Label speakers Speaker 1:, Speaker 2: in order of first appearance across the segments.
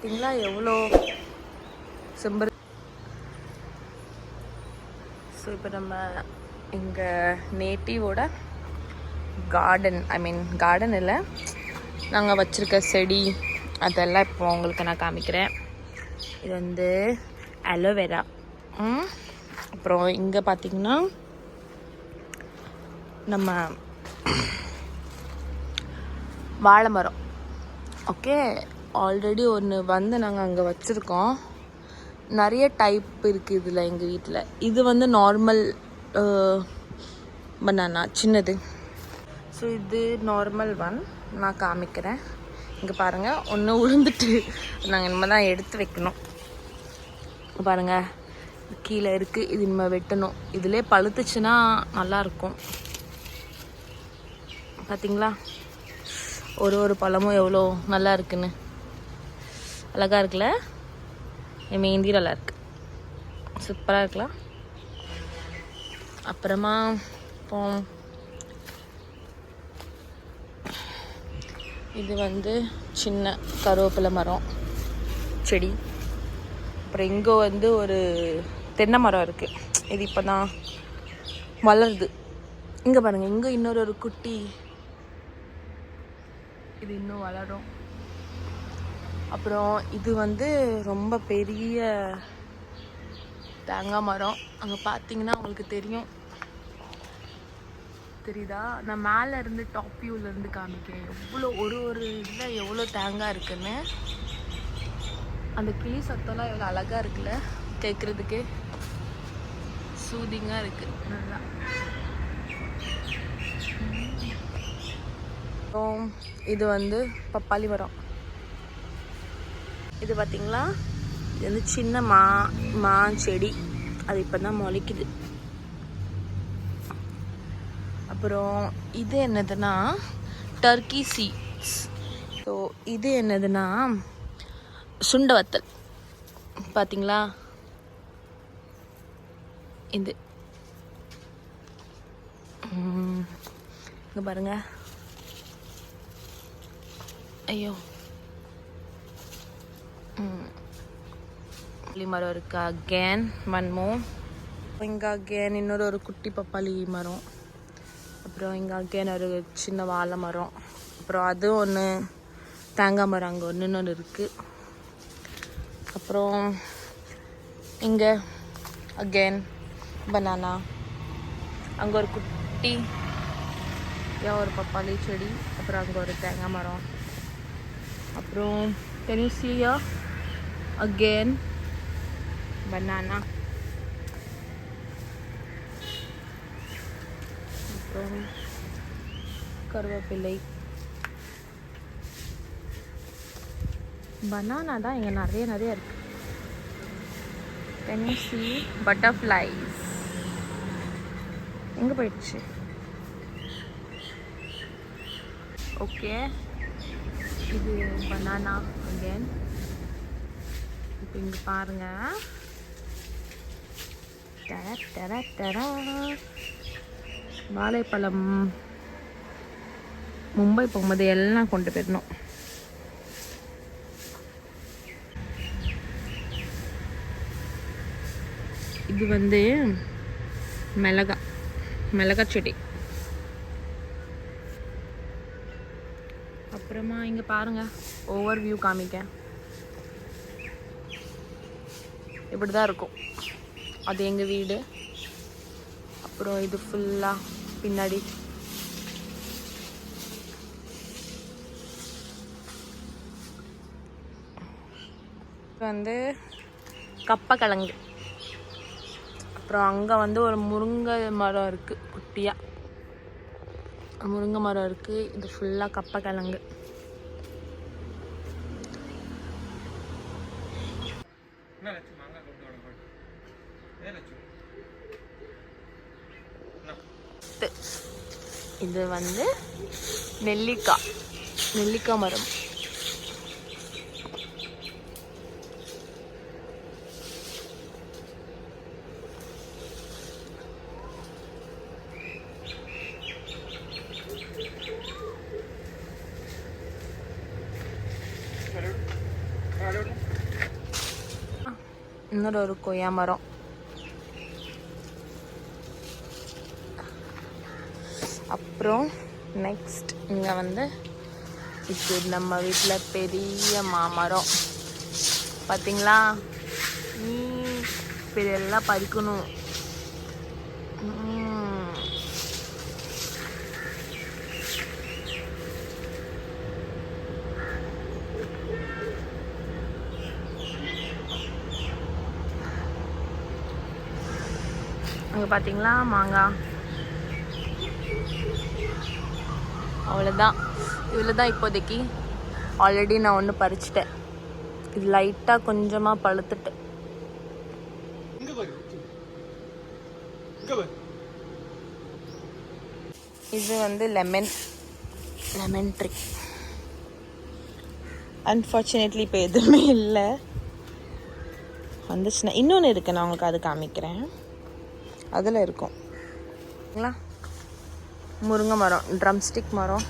Speaker 1: பார்த்தீங்களா எவ்வளோ செம்பரு. ஸோ இப்போ நம்ம எங்கள் நேட்டிவோட கார்டன், கார்டன் இல்லை, நாங்கள் வச்சுருக்க செடி அதெல்லாம் இப்போ உங்களுக்கு நான் காமிக்கிறேன். இது வந்து அலோவேரா. அப்புறம் இங்கே பார்த்தீங்கன்னா நம்ம வாழை மரம். ஓகே, ஆல்ரெடி ஒன்று வந்து நாங்கள் அங்கே வச்சுருக்கோம். நிறைய டைப் இருக்குது இதில் எங்கள் வீட்டில். இது வந்து நார்மல் பனானா, சின்னது. ஸோ இது நார்மல் ஒன் நான் காமிக்கிறேன். இங்கே பாருங்கள், ஒன்று உளுந்துட்டு நாங்கள் இனிமேல் தான் எடுத்து வைக்கணும். பாருங்கள் கீழே இருக்குது, இது இனிமேல் வெட்டணும். இதிலே பழுத்துச்சுன்னா நல்லாயிருக்கும். பார்த்தீங்களா ஒரு பழமும் எவ்வளோ நல்லா இருக்குன்னு, அழகாக இருக்குல்ல. என் மெஹந்தி நல்லா இருக்கு, சூப்பராக இருக்கலாம். அப்புறமா இப்போ இது வந்து சின்ன கருவேப்பிலை மரம் செடி. அப்புறம் இங்கே வந்து ஒரு தென்னை மரம் இருக்குது. இது இப்போ தான் வளருது. இங்கே பாருங்கள், இங்கே இன்னொரு குட்டி, இது இன்னும் வளரும். அப்புறம் இது வந்து ரொம்ப பெரிய தேங்காய் மரம். அங்கே பார்த்தீங்கன்னா உங்களுக்கு தெரியுதா? நான் மேலே இருந்து டாப் வியூலேருந்து காமிக்கிறேன் எவ்வளோ ஒரு இதில் எவ்வளோ தேங்காய் இருக்குன்னு. அந்த கிளி சத்தம்லாம் எவ்வளோ அழகாக இருக்குல்ல, கேட்குறதுக்கு சூதிங்காக இருக்குது நல்லா. இது வந்து பப்பாளி மரம். இது பார்த்தீங்களா, இது வந்து சின்ன மா செடி. அது இப்போ தான் முளைக்குது. அப்புறம் இது என்னதுன்னா டர்க்கி சீட்ஸ். ஸோ இது என்னதுன்னா சுண்டை வத்தல். பார்த்தீங்களா, இது இங்கே பாருங்க. ஐயோ, பப்பாளி மரம் இருக்கு. அகேன் மண்மோ. இங்கே அகேன் இன்னொரு குட்டி பப்பாளி மரம். அப்புறம் இங்கே அகேன் ஒரு சின்ன வாழை மரம். அப்புறம் அது ஒன்று தேங்காய் மரம் அங்கே இன்னொன்று இருக்குது. அப்புறம் இங்கே அகேன் பனானா. அங்கே ஒரு குட்டி ஒரு பப்பாளி செடி. அப்புறம் அங்கே ஒரு தேங்காய் மரம். அப்புறம் can you see here again banana. அப்புறம் கருவேப்பிலை. பனானா தான் இங்கே நிறைய இருக்கு. can you see butterflies. எங்கே போயிடுச்சு? ஓகே, இது பனானா அகேன். இப்போ இங்கே பாருங்க, வாழைப்பழம் மும்பை போகும்போது எல்லாம் கொண்டு போயிடணும். இது வந்து மிளகா செடி. அப்புறமா இங்கே பாருங்க, ஓவர் வியூ காமிக்க இப்படி தான் இருக்கும். அது எங்கள் வீடு. அப்புறம் இது ஃபுல்லாக பின்னாடி வந்து கப்பக்கிழங்கு. அப்புறம் அங்கே வந்து ஒரு முருங்கை மரம் இருக்குது, குட்டியாக முருங்கை மரம் இருக்குது. இது ஃபுல்லாக கப்பக்கிழங்கு. இது வந்து நெல்லிக்காய் மரம்.
Speaker 2: I don't know.
Speaker 1: இன்னொரு ஒரு கொய்யா மரம். அப்புறம் நெக்ஸ்ட் இங்கே வந்து இது நம்ம வீட்டில் பெரிய மாமரம் பார்த்தீங்களா. இப்போ இதெல்லாம் பறிக்கணும். அங்கே பார்த்தீங்களா மாங்காய். அவ்வளோதான், இவ்வளோ தான் இப்போதைக்கு. ஆல்ரெடி நான் ஒன்று பறிச்சிட்டேன். இது லைட்டாக கொஞ்சமாக பழுத்துட்டு. இது வந்து லெமன் ட்ரீ. அன்ஃபார்ச்சுனேட்லி இப்போ எதுவுமே இல்லை. வந்துச்சுன்னா இன்னொன்று இருக்கு, நான் உங்களுக்கு அது காமிக்கிறேன். அதில் இருக்கும் முருங்கை மரம், ட்ரம்ஸ்டிக் மரம்.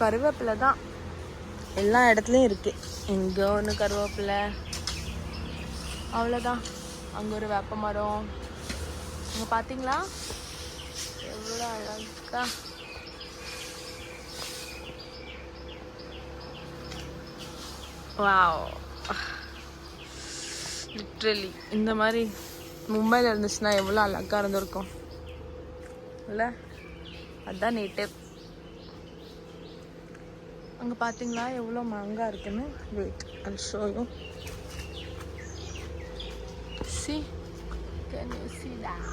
Speaker 1: கருவேப்பிலை தான் எல்லா இடத்துலையும் இருக்குது. இங்கே ஒன்று கருவேப்பிலை, அவ்வளோதான். அங்கே ஒரு வேப்ப மரம். அங்கே பார்த்தீங்களா எவ்வளோ அழகா. வாவ், லிட்ரலி இந்த மாதிரி மும்பையில் இருந்துச்சுன்னா எவ்வளோ அழகாக இருந்திருக்கும் இல்லை? அதுதான் நேட்டிவ். அங்கே பார்த்தீங்களா எவ்வளோ மாங்காய் இருக்குன்னு. Wait, I'll show you. See, can you see that?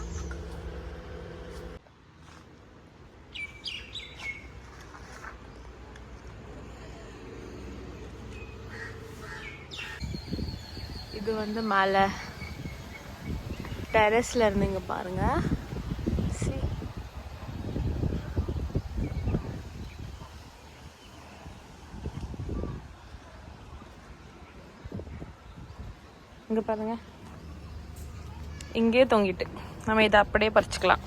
Speaker 1: இது வந்து மேலே டெரஸ்ல இருந்துங்க பாருங்க. See, இங்க பாருங்க, இங்கே தொங்கிட்டு நம்ம இதை அப்படியே பறிச்சுக்கலாம்.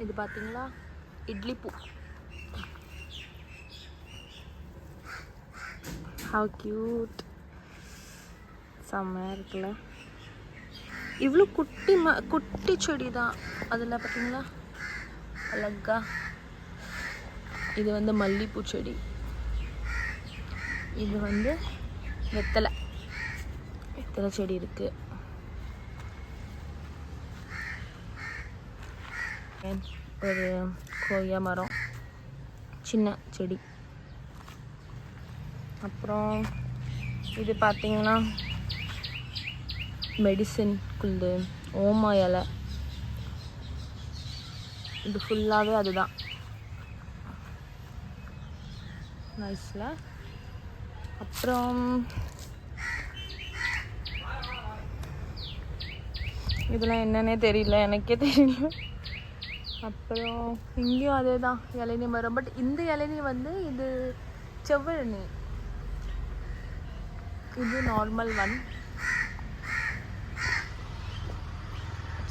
Speaker 1: இது பார்த்தீங்களா இட்லி பூ. ஹவ் கியூட், செம்மையாக இருக்குல்ல. இவ்வளோ குட்டி செடி தான் அதில் பார்த்தீங்களா அழகா. இது வந்து மல்லிகைப்பூ செடி. இது வந்து வெத்தலை செடி இருக்குது. ஒரு கொய்யா மரம், சின்ன செடி. அப்புறம் இது பார்த்தீங்கன்னா மெடிசின்குள்ளது ஓமா இலை. இது ஃபுல்லாகவே அதுதான். நைஸில். அப்புறம் இதெல்லாம் என்னன்னே தெரியல, எனக்கே தெரியல. அப்புறம் இங்கேயும் அதே தான் இளநீ மரம். பட் இந்த இளநீ வந்து இது செவ்வழனி, இது நார்மல் ஒன்.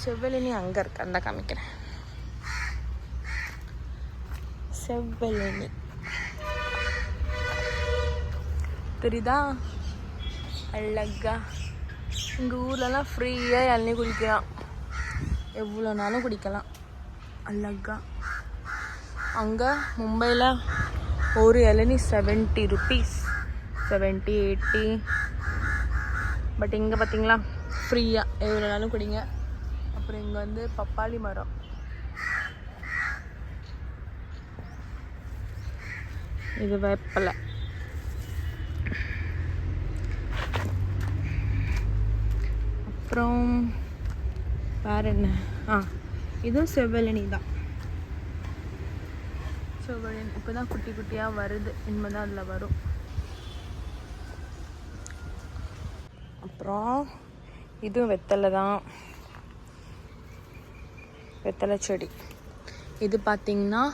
Speaker 1: செவ்வழனி அங்கே இருக்கு, அந்த காமிக்கிறேன். செவ்வழனி தெரியுதா அழகா. எங்கள் ஊர்லலாம் ஃப்ரீயாக இளநீ குடிக்கலாம், எவ்வளோ நாளும் குடிக்கலாம் அழகா. அங்கே மும்பையில் ஒரு இளநீ 70 rupees, 70, 80. பட் இங்கே பார்த்தீங்களா ஃப்ரீயாக எவ்வளோ நாளும் குடிங்க. அப்புறம் இங்கே வந்து பப்பாளி மரம். இது வேப்பலை. அப்புறம் வேறு என்ன, இதுவும் செவ்வழனி தான். செவ்வழனி இப்போ தான் குட்டி குட்டியாக வருது, இனிமேல் தான் அதில் வரும். அப்புறம் இதுவும் வெத்தலை தான், வெத்தலை செடி. இது பார்த்திங்கன்னா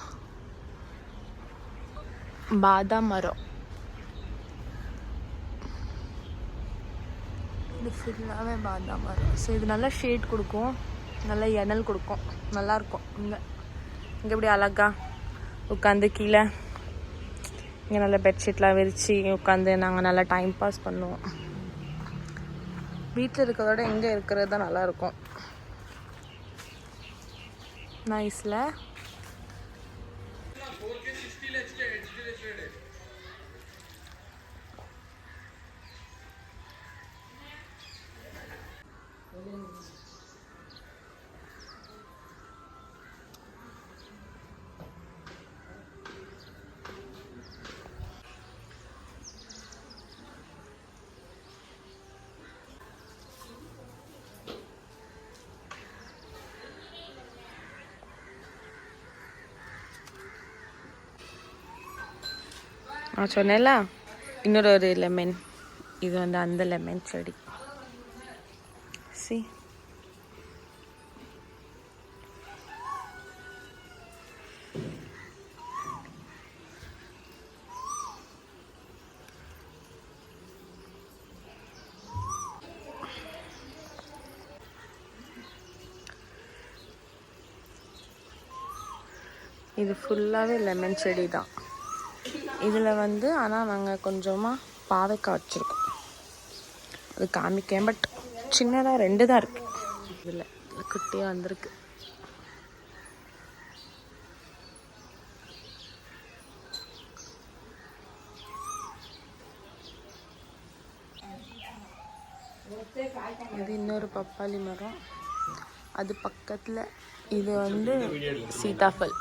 Speaker 1: பாதாம் மரம். இது ஃபுல்லாகவே பாதாம் மரம். ஸோ இது நல்லா ஷேட் கொடுக்கும், நல்லா எண்ணல் கொடுக்கும், நல்லாயிருக்கும். இங்கே இப்படி அழகா உட்காந்து கீழே இங்கே நல்லா பெட்ஷீட்லாம் விரித்து உட்காந்து நாங்கள் நல்லா டைம் பாஸ் பண்ணுவோம். வீட்டில் இருக்கிறதோட எங்கே இருக்கிறது தான் நல்லாயிருக்கும். நைஸில் நான் சொன்னேன்ல இன்னொரு லெமன். இது வந்து அந்த லெமன் செடி. சி இது ஃபுல்லாகவே லெமன் செடி தான். இதில் வந்து ஆனால் நாங்கள் கொஞ்சமாக பாவைக்காய் வச்சுருக்கோம், அது காமிக்கேன். பட் சின்னதாக 2 தான் இருக்குது. இதில் குட்டியாக வந்திருக்கு. இது இன்னொரு பப்பாளி மரம். அது பக்கத்தில் இது வந்து சீதாஃபல்.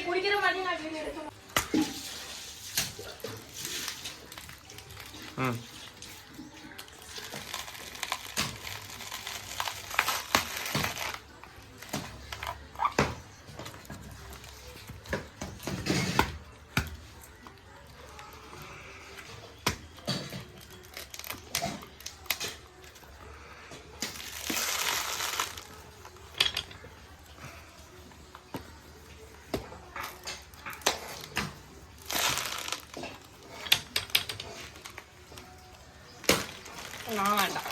Speaker 1: குடிக்கிற மாதிரி நான் வேண்டாம்.